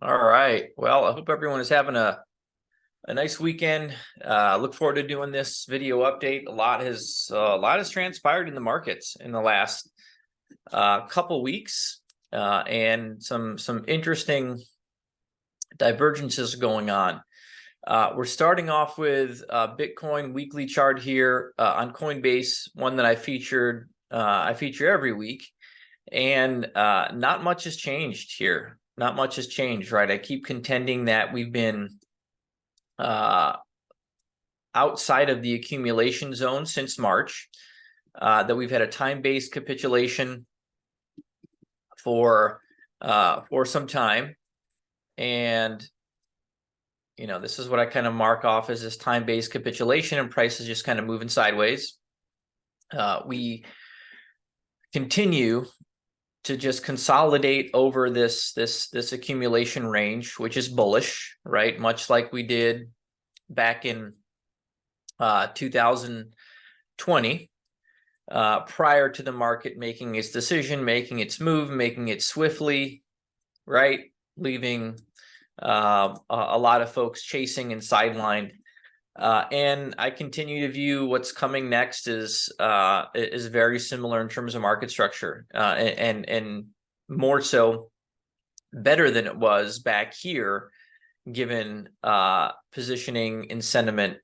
All right. Well, I hope everyone is having a nice weekend. Look forward to doing this video update. A lot has transpired in the markets in the last couple weeks, and some interesting divergences going on. We're starting off with Bitcoin weekly chart here on Coinbase, one that I feature every week, and not much has changed here. Not much has changed, right? I keep contending that we've been outside of the accumulation zone since March, that we've had a time-based capitulation for some time, and this is what I kind of mark off as this time-based capitulation, and prices just kind of moving sideways. We continue to just consolidate over this accumulation range, which is bullish, right? Much like we did back in 2020, prior to the market making its decision, making its move, making it swiftly, right? Leaving a lot of folks chasing and sidelined. And I continue to view what's coming next is very similar in terms of market structure, and more so better than it was back here, given positioning and sentiment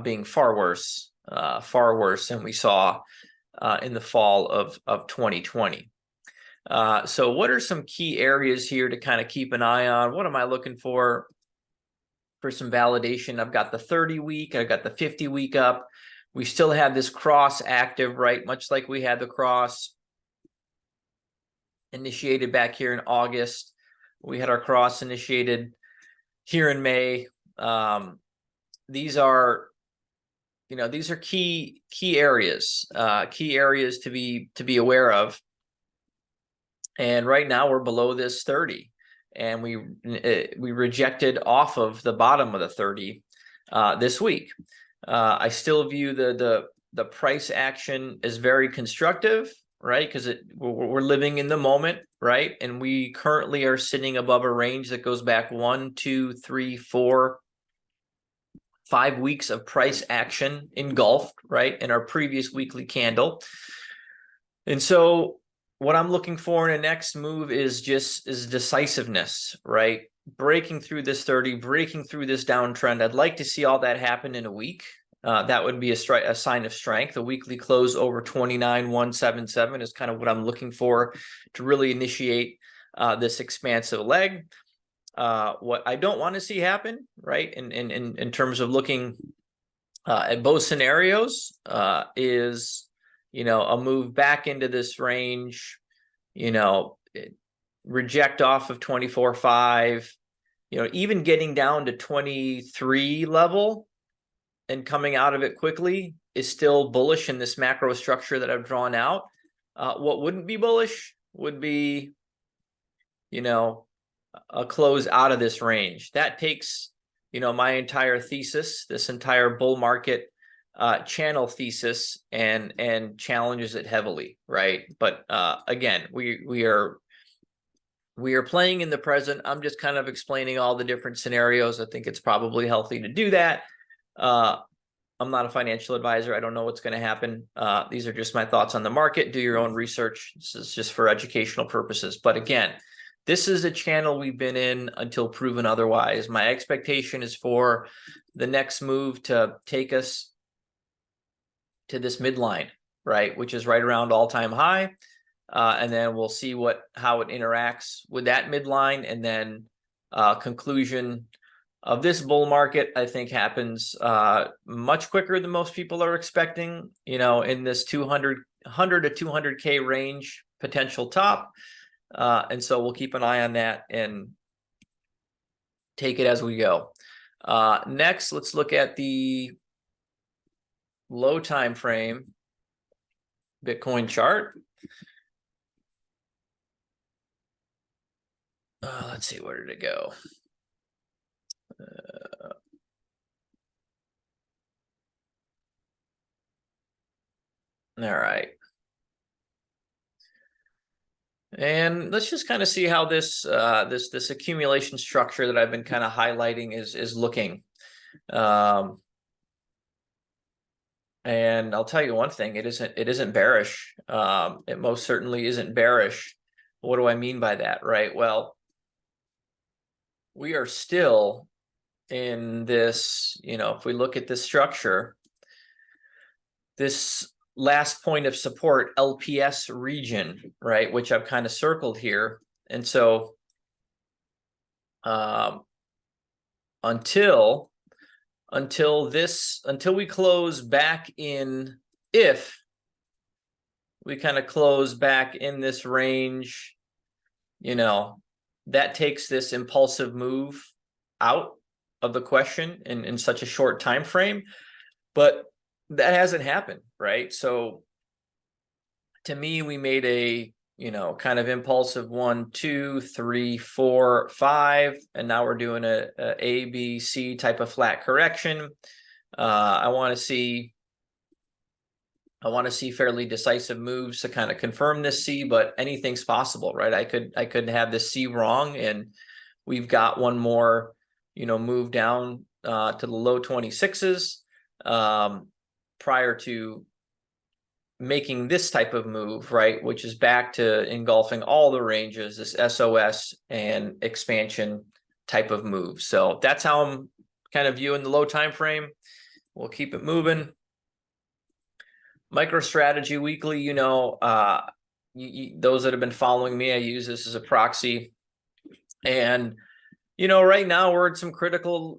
being far worse than we saw in the fall of 2020. So what are some key areas here to kind of keep an eye on? What am I looking for some validation? I've got the 30-week, I've got the 50-week up. We still have this cross active, right? Much like we had the cross initiated back here in August. We had our cross initiated here in May. These are key areas to be aware of. And right now we're below this 30. And we rejected off of the bottom of the 30 this week. I still view the price action as very constructive, right? Because we're living in the moment, right? And we currently are sitting above a range that goes back 1, 2, 3, 4, 5 weeks of price action engulfed, right, in our previous weekly candle. And so what I'm looking for in a next move is decisiveness, right? Breaking through this 30, breaking through this downtrend. I'd like to see all that happen in a week. That would be a sign of strength. A weekly close over 29,177 is kind of what I'm looking for to really initiate this expansive leg. What I don't want to see happen, right, in terms of looking at both scenarios, is a move back into this range, reject off of 24.5, even getting down to 23 level and coming out of it quickly is still bullish in this macro structure that I've drawn out. What wouldn't be bullish would be, a close out of this range. That takes, my entire thesis, this entire bull market channel thesis, and challenges it heavily, right? But again, we are playing in the present. I'm just kind of explaining all the different scenarios. I think it's probably healthy to do that. I'm not a financial advisor. I don't know what's going to happen. These are just my thoughts on the market. Do your own research. This is just for educational purposes. But again, this is a channel we've been in until proven otherwise. My expectation is for the next move to take us to this midline, right, which is right around all-time high, and then we'll see how it interacts with that midline, and then conclusion of this bull market, I think, happens much quicker than most people are expecting, in this 100 to 200K range potential top, and so we'll keep an eye on that and take it as we go. Next, let's look at the low time frame Bitcoin chart. Let's see, where did it go? All right. And let's just kind of see how this this accumulation structure that I've been kind of highlighting is looking. And I'll tell you one thing, it isn't bearish. It most certainly isn't bearish. What do I mean by that, right? Well, we are still in this, if we look at this structure, this last point of support, LPS region, right, which I've kind of circled here. And so until we close back in, if we kind of close back in this range, that takes this impulsive move out of the question in such a short time frame. But that hasn't happened, right? So to me, we made a kind of impulsive 1, 2, 3, 4, 5, and now we're doing a B, C type of flat correction. I want to see fairly decisive moves to kind of confirm this C, but anything's possible, right? I could have this C wrong, and we've got one more, move down to the low 26s prior to making this type of move, right? Which is back to engulfing all the ranges, this SOS and expansion type of move. So that's how I'm kind of viewing the low time frame. We'll keep it moving. MicroStrategy weekly, those that have been following me, I use this as a proxy. And right now we're at some critical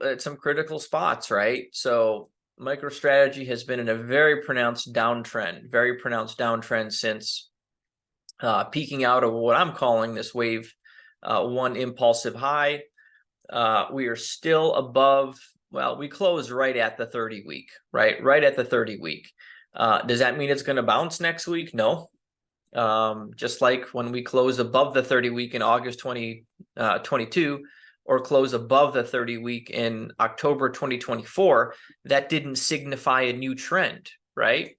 spots, right? So MicroStrategy has been in a very pronounced downtrend since peaking out of what I'm calling this wave one impulsive high. We are still above, well, we closed right at the 30-week, right at the 30-week. Does that mean it's going to bounce next week? No. Just like when we closed above the 30-week in August 2022, or close above the 30-week in October 2024, that didn't signify a new trend, right?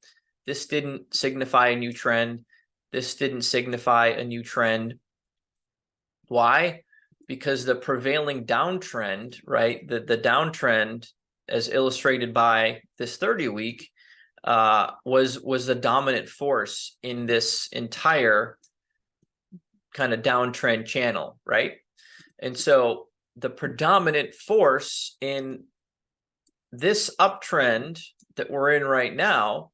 This didn't signify a new trend. This didn't signify a new trend. Why? Because the prevailing downtrend, right, the downtrend as illustrated by this 30-week was the dominant force in this entire kind of downtrend channel, right? And so the predominant force in this uptrend that we're in right now,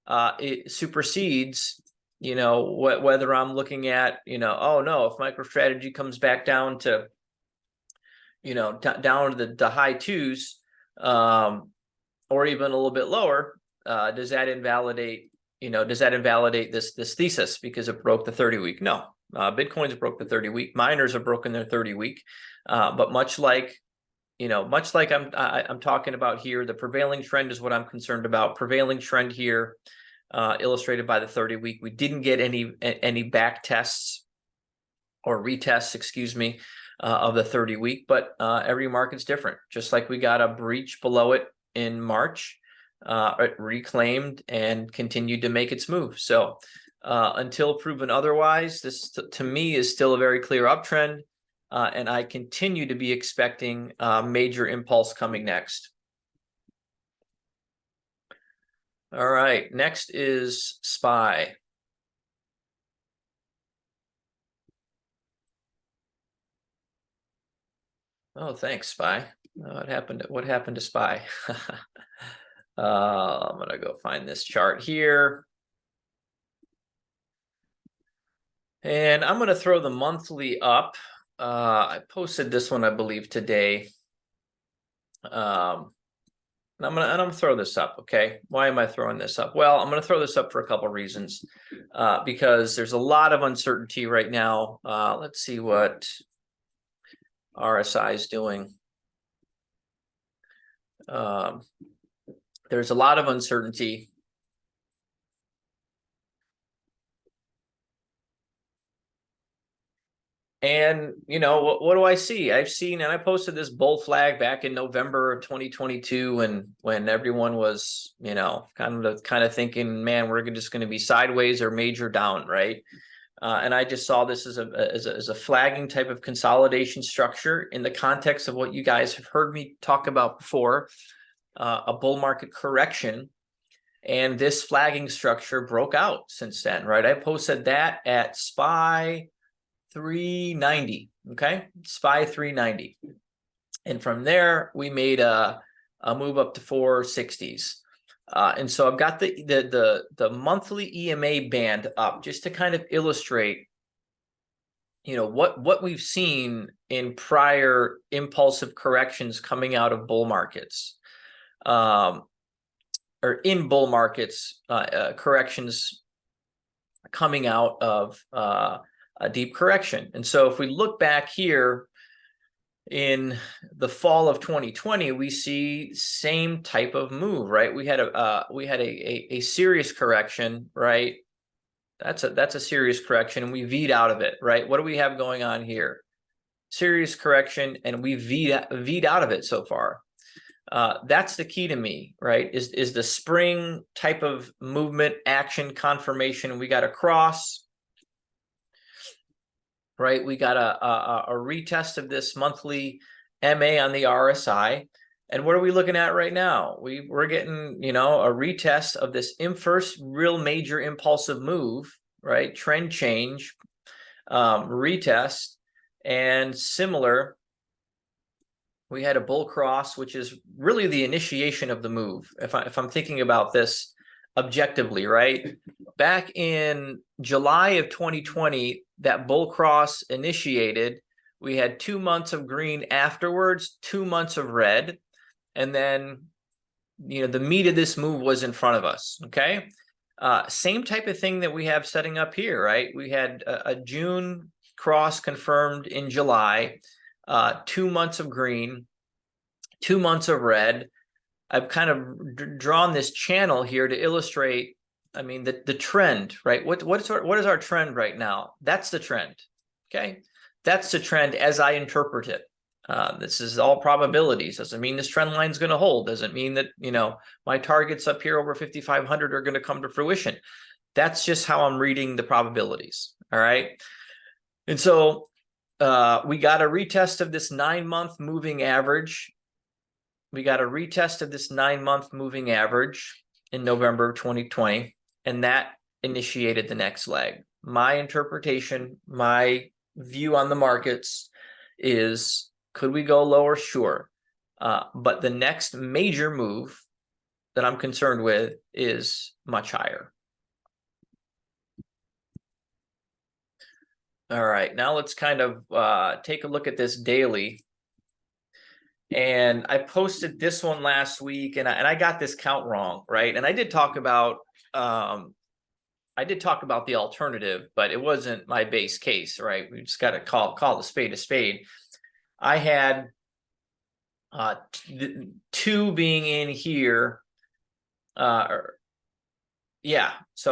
it supersedes, whether I'm looking at, oh no, if MicroStrategy comes back down to, down to the high twos, or even a little bit lower, does that invalidate this thesis because it broke the 30-week? No. Bitcoin's broke the 30-week. Miners have broken their 30-week. But much like I'm talking about here, the prevailing trend is what I'm concerned about. Prevailing trend here, illustrated by the 30-week. We didn't get any back tests or retests, excuse me, of the 30-week, but every market's different. Just like we got a breach below it in March, it reclaimed and continued to make its move. So until proven otherwise, this to me is still a very clear uptrend, and I continue to be expecting major impulse coming next. All right, next is SPY. Oh, thanks, SPY. What happened to SPY? I'm gonna go find this chart here. And I'm going to throw the monthly up. I posted this one, I believe, today. And I'm gonna throw this up. Okay, why am I throwing this up? Well, I'm going to throw this up for a couple reasons. Because there's a lot of uncertainty right now. Let's see what RSI is doing. There's a lot of uncertainty. And what do I see? I've seen, and I posted this bull flag back in November of 2022, when everyone was, kind of thinking, man, we're just going to be sideways or major down, right? And I just saw this as a flagging type of consolidation structure in the context of what you guys have heard me talk about before, a bull market correction. And this flagging structure broke out since then, right? I posted that at SPY 390, okay? SPY 390. And from there, we made a move up to 460s. And so I've got the monthly EMA band up just to kind of illustrate, what we've seen in prior impulsive corrections coming out of bull markets, or in bull markets, corrections coming out of a deep correction. And so if we look back here in the fall of 2020, we see same type of move, right? We had a serious correction, right? That's a serious correction, and we V'd out of it, right? What do we have going on here? Serious correction, and we V'd out of it so far. That's the key to me, right? Is the spring type of movement, action, confirmation. We got a cross, right? We got a retest of this monthly MA on the RSI. And what are we looking at right now? We're getting, a retest of this first real major impulsive move, right? Trend change, retest, and similar. We had a bull cross, which is really the initiation of the move. If I'm thinking about this objectively, right? Back in July of 2020, that bull cross initiated. We had 2 months of green afterwards, 2 months of red. And then, the meat of this move was in front of us, okay? Same type of thing that we have setting up here, right? We had a June cross confirmed in July, 2 months of green, 2 months of red. I've kind of drawn this channel here to illustrate, the trend, right? What is our trend right now? That's the trend, okay? That's the trend as I interpret it. This is all probabilities. Doesn't mean this trend line is going to hold. Doesn't mean that, my targets up here over 5,500 are going to come to fruition. That's just how I'm reading the probabilities, all right? And so we got a retest of this 9-month moving average. We got a retest of this 9-month moving average in November of 2020, and that initiated the next leg. My interpretation, my view on the markets is, could we go lower? Sure. But the next major move that I'm concerned with is much higher. All right, now let's kind of take a look at this daily. And I posted this one last week, and I got this count wrong, right? And I did talk about the alternative, but it wasn't my base case, right? We just got to call the spade a spade. I had 2 being in here. So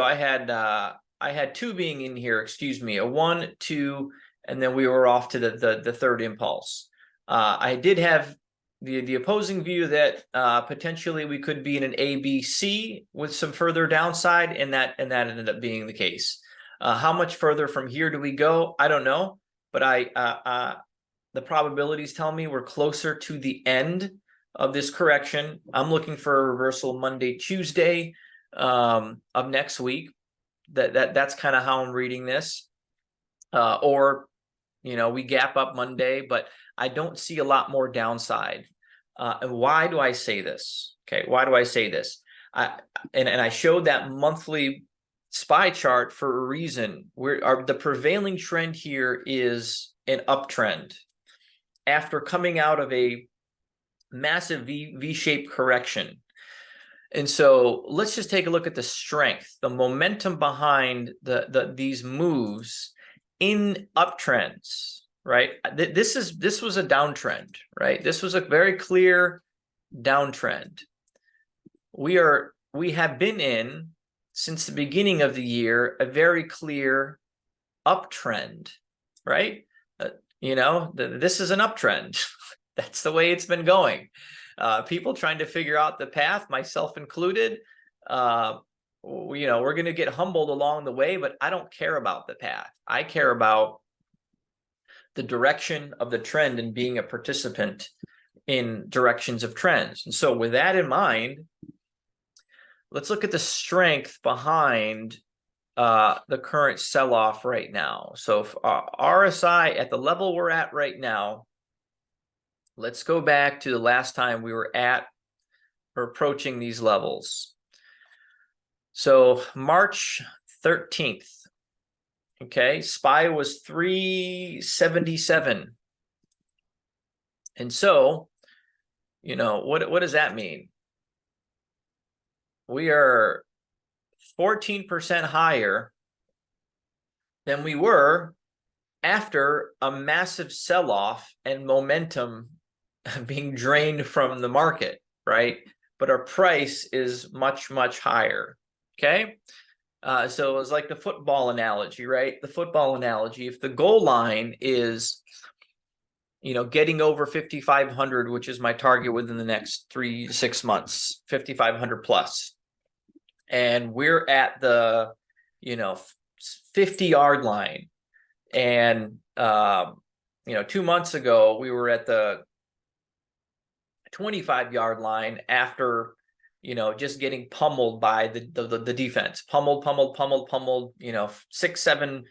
I had 2 being in here, excuse me, a 1, 2, and then we were off to the third impulse. I did have the opposing view that potentially we could be in an ABC with some further downside, and that ended up being the case. How much further from here do we go? I don't know, but the probabilities tell me we're closer to the end of this correction. I'm looking for a reversal Monday, Tuesday of next week. That's kind of how I'm reading this. Or we gap up Monday, but I don't see a lot more downside. And why do I say this? Okay, why do I say this? And I showed that monthly SPY chart for a reason. The prevailing trend here is an uptrend after coming out of a massive V-shaped correction. And so let's just take a look at the strength, the momentum behind these moves in uptrends, right? This was a downtrend, right? This was a very clear downtrend. We have been in, since the beginning of the year, a very clear uptrend, right? This is an uptrend. That's the way it's been going. People trying to figure out the path, myself included, we're going to get humbled along the way, but I don't care about the path. I care about the direction of the trend and being a participant in directions of trends. And so with that in mind, let's look at the strength behind the current sell-off right now. So if, RSI at the level we're at right now, let's go back to the last time we were at or approaching these levels. So March 13th, okay, SPY was 377. And so, what does that mean? We are 14% higher than we were after a massive sell-off and momentum being drained from the market, right? But our price is much, much higher, okay? So it's like the football analogy, right? The football analogy, if the goal line is, getting over 5,500, which is my target within the next 3 to 6 months, 5,500 plus, and we're at the 50-yard line, and 2 months ago we were at the 25-yard line after just getting pummeled by the defense, pummeled, 6, 7,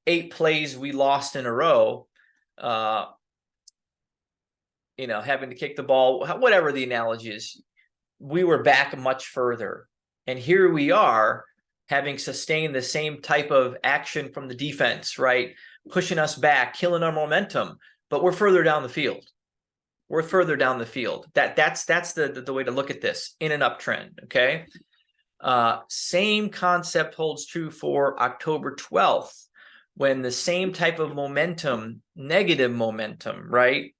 8 plays we lost in a row, having to kick the ball, whatever the analogy is. We were back much further. And here we are having sustained the same type of action from the defense, right? Pushing us back, killing our momentum, but we're further down the field. We're further down the field. That's the way to look at this in an uptrend, okay? Same concept holds true for October 12th, when the same type of momentum, negative momentum, right?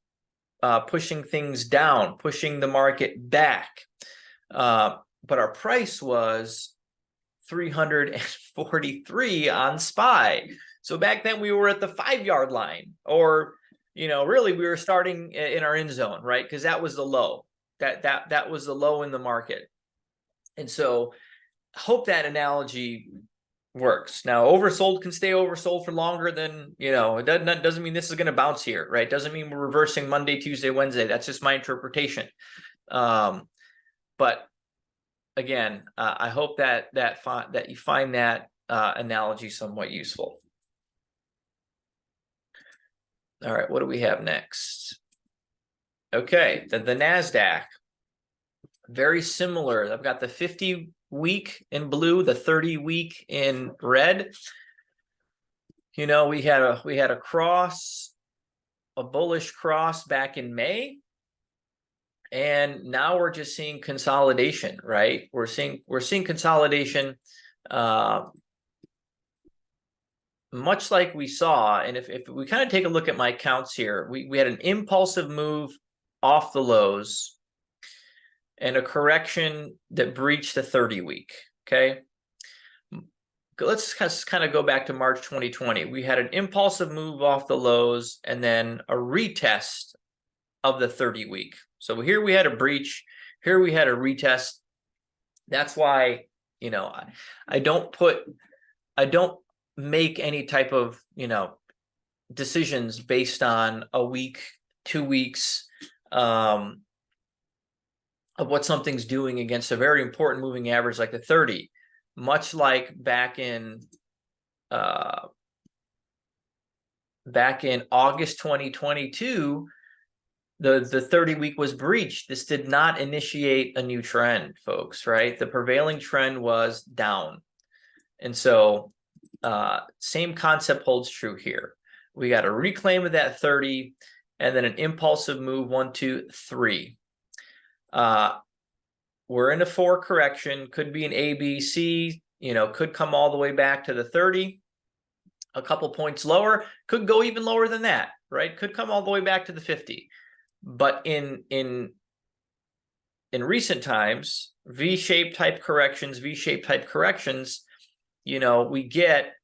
Pushing things down, pushing the market back. But our price was 343 on SPY. So back then we were at the 5-yard line, or really we were starting in our end zone, right? Because that was the low. That was the low in the market. And so hope that analogy works. Now, oversold can stay oversold for longer than, it doesn't mean this is going to bounce here, right? Doesn't mean we're reversing Monday, Tuesday, Wednesday. That's just my interpretation. But again, I hope that you find that analogy somewhat useful. All right, what do we have next? Okay, the Nasdaq, very similar. I've got the 50-week in blue, the 30-week in red. We had a cross, a bullish cross back in May. And now we're just seeing consolidation, right? We're seeing consolidation, much like we saw. And if we kind of take a look at my counts here, we had an impulsive move off the lows and a correction that breached the 30-week. Okay, let's kind of go back to March 2020. We had an impulsive move off the lows and then a retest of the 30-week. So here we had a breach, here we had a retest. That's why, I don't make any type of, decisions based on a week, 2 weeks, of what something's doing against a very important moving average like the 30. Much like back in August 2022, the 30-week was breached. This did not initiate a new trend, folks, right? The prevailing trend was down. And so same concept holds true here. We got a reclaim of that 30 and then an impulsive move 1, 2, 3. We're in a 4 correction, could be an A, B, C, could come all the way back to the 30, a couple points lower, could go even lower than that, right? Could come all the way back to the 50. But in recent times, V-shaped type corrections, we get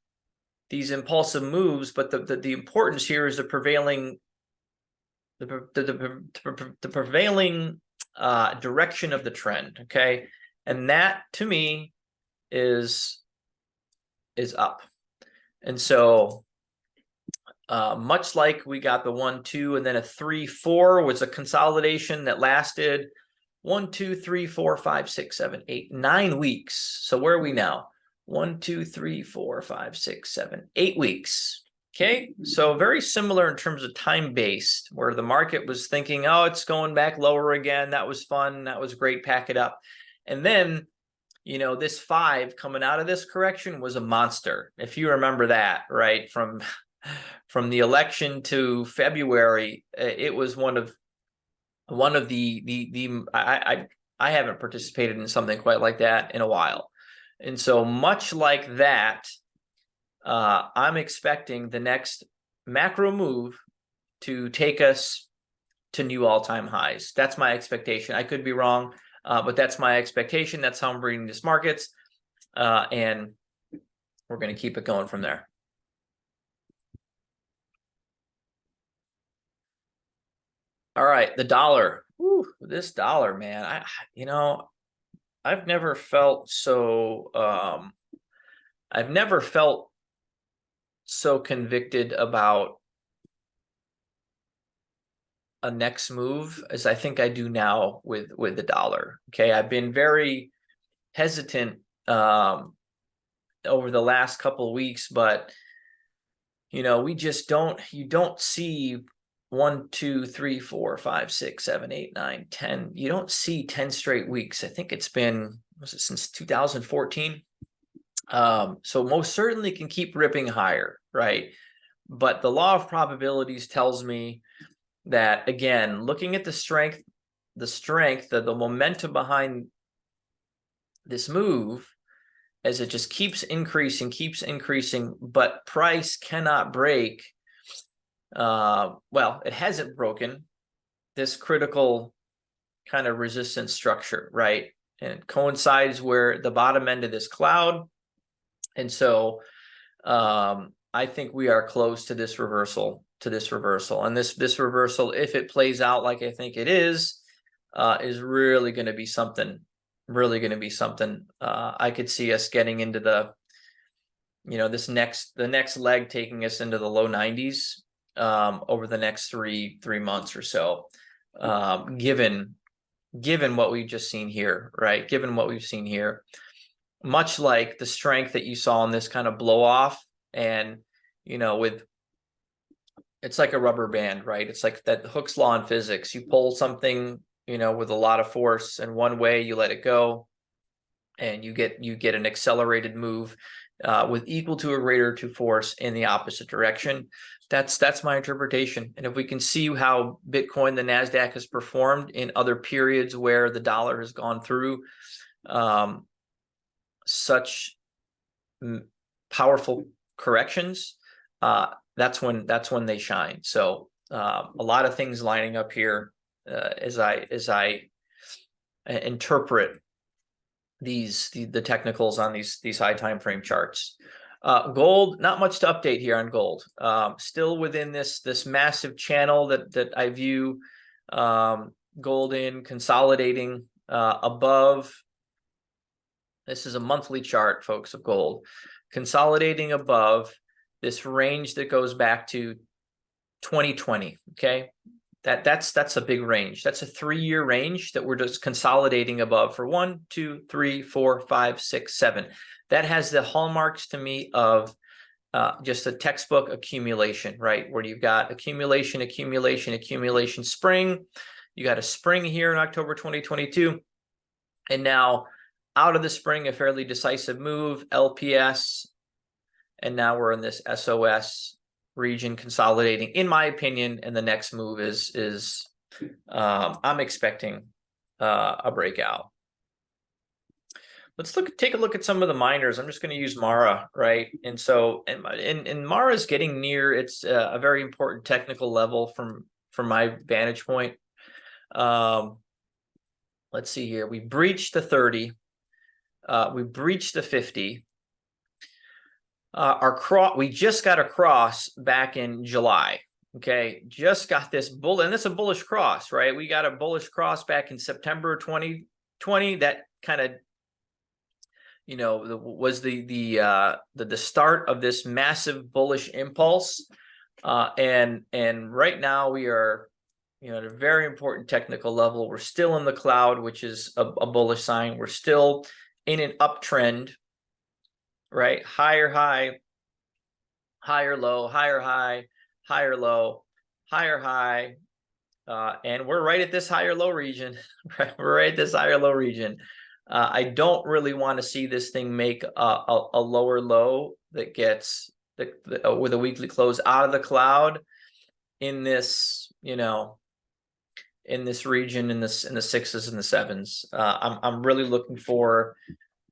these impulsive moves, but the importance here is the prevailing direction of the trend, okay? And that, to me, is up. And so much like we got the 1, 2, and then a 3, 4 was a consolidation that lasted 1, 2, 3, 4, 5, 6, 7, 8, 9 weeks. So where are we now? 1, 2, 3, 4, 5, 6, 7, 8 weeks. Okay, so very similar in terms of time based, where the market was thinking, oh, it's going back lower again. That was fun. That was great. Pack it up. And then, you know, this 5 coming out of this correction was a monster. If you remember that, right? From the election to February, it was one of the I haven't participated in something quite like that in a while. And so much like that, I'm expecting the next macro move to take us to new all-time highs. That's my expectation. I could be wrong, but that's my expectation. That's how I'm reading this markets, and we're going to keep it going from there. All right, the dollar. Whew, this dollar, man. I've never felt so convicted about a next move as I think I do now with the dollar. Okay, I've been very hesitant over the last couple of weeks, but you know, you don't see 1, 2, 3, 4, 5, 6, 7, 8, 9, 10. You don't see 10 straight weeks. I think it's been, was it since 2014? So most certainly can keep ripping higher, right? But the law of probabilities tells me that, again, looking at the strength, the momentum behind this move, as it just keeps increasing, but price cannot break. Well, it hasn't broken this critical kind of resistance structure, right? And it coincides where the bottom end of this cloud. And so I think we are close to this reversal, and this reversal, if it plays out like I think it is really going to be something. I could see us getting into the, you know, the next leg taking us into the low 90s over the next three months or so, given what we've just seen here, right? Given what we've seen here, much like the strength that you saw in this kind of blow off, and you know, it's like a rubber band, right? It's like that Hooke's law in physics. You pull something, you know, with a lot of force, and one way you let it go, and you get an accelerated move with equal to or greater to force in the opposite direction. That's my interpretation. And if we can see how Bitcoin, the Nasdaq, has performed in other periods where the dollar has gone through such powerful corrections, that's when they shine. So a lot of things lining up here as I interpret the technicals on these high time frame charts. Gold, not much to update here on gold. Still within this massive channel that I view gold in, consolidating above. This is a monthly chart, folks, of gold, consolidating above this range that goes back to 2020. Okay, that's a big range. That's a 3-year range that we're just consolidating above for 1, 2, 3, 4, 5, 6, 7. That has the hallmarks to me of just a textbook accumulation, right? Where you've got accumulation, spring. You got a spring here in October 2022, and now out of the spring, a fairly decisive move, LPS, and now we're in this SOS region consolidating, in my opinion. And the next move is I'm expecting a breakout. Let's take a look at some of the miners. I'm just going to use Mara, right? And so, and Mara is getting near its a very important technical level from my vantage point. Let's see here. We breached the 30. We breached the 50. We just got a cross back in July. Okay, just got this bull, and it's a bullish cross, right? We got a bullish cross back in September 2020 that kind of was the start of this massive bullish impulse. And right now we are, at a very important technical level. We're still in the cloud, which is a bullish sign. We're still in an uptrend, right? Higher high, higher low, higher high, higher low, higher high. And we're right at this higher low region, right? We're right at this higher low region. I don't really want to see this thing make a lower low that gets with a weekly close out of the cloud in this, in this region, in the sixes and the sevens. I'm really looking for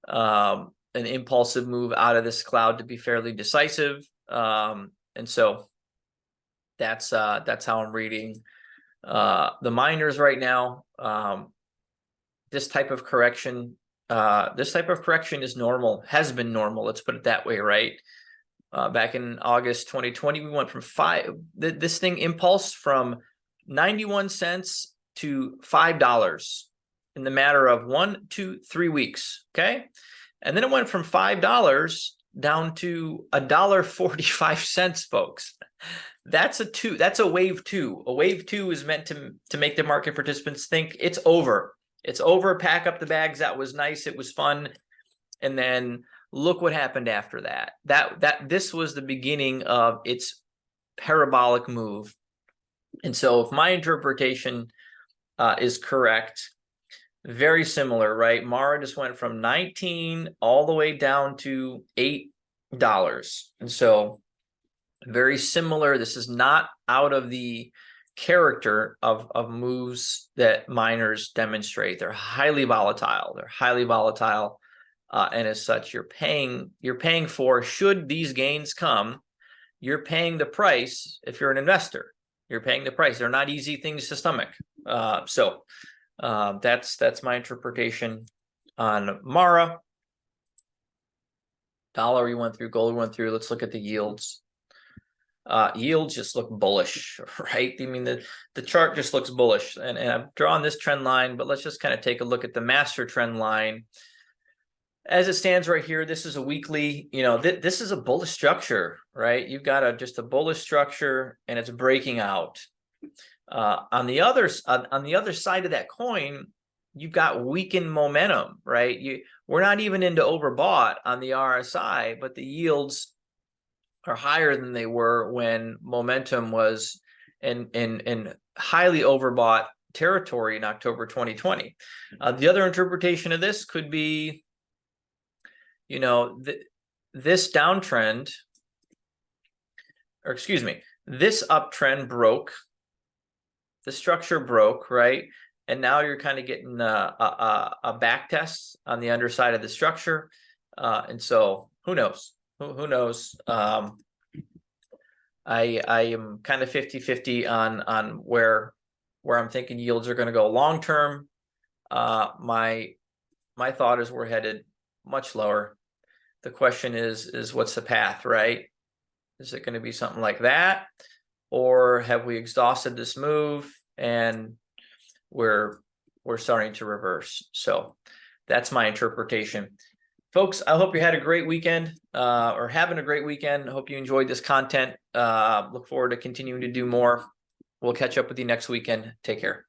an impulsive move out of this cloud to be fairly decisive. And so that's how I'm reading the miners right now. This type of correction is normal, has been normal. Let's put it that way, right? Back in August 2020, we went from this thing impulsed from 91 cents to $5 in the matter of 1, 2, 3 weeks. Okay. And then it went from $5 down to $1.45, folks. That's a wave two. A wave two is meant to make the market participants think it's over. It's over. Pack up the bags. That was nice. It was fun. And then look what happened after that. This was the beginning of its parabolic move. And so if my interpretation is correct, very similar, right? Mara just went from 19 all the way down to $8. And so very similar. This is not out of the character of moves that miners demonstrate. They're highly volatile. And as such, you're paying for, should these gains come, you're paying the price. If you're an investor, you're paying the price. They're not easy things to stomach. So that's my interpretation on Mara. Dollar we went through, gold we went through. Let's look at the yields. Yields just look bullish, right? I mean, the chart just looks bullish, and I've drawn this trend line, but let's just kind of take a look at the master trend line. As it stands right here, this is a weekly, this is a bullish structure, right? You've got just a bullish structure, and it's breaking out. On the other side of that coin, you've got weakened momentum, right? We're not even into overbought on the RSI, but the yields are higher than they were when momentum was in highly overbought territory in October 2020. The other interpretation of this could be, this downtrend, or excuse me, this uptrend broke, the structure broke, right? And now you're kind of getting a back test on the underside of the structure. And so who knows? Who knows? I am kind of 50-50 on where I'm thinking yields are going to go long term. My thought is we're headed much lower. The question is what's the path, right? Is it going to be something like that, or have we exhausted this move and we're starting to reverse? So that's my interpretation. Folks, I hope you had a great weekend, or having a great weekend. I hope you enjoyed this content. Look forward to continuing to do more. We'll catch up with you next weekend. Take care.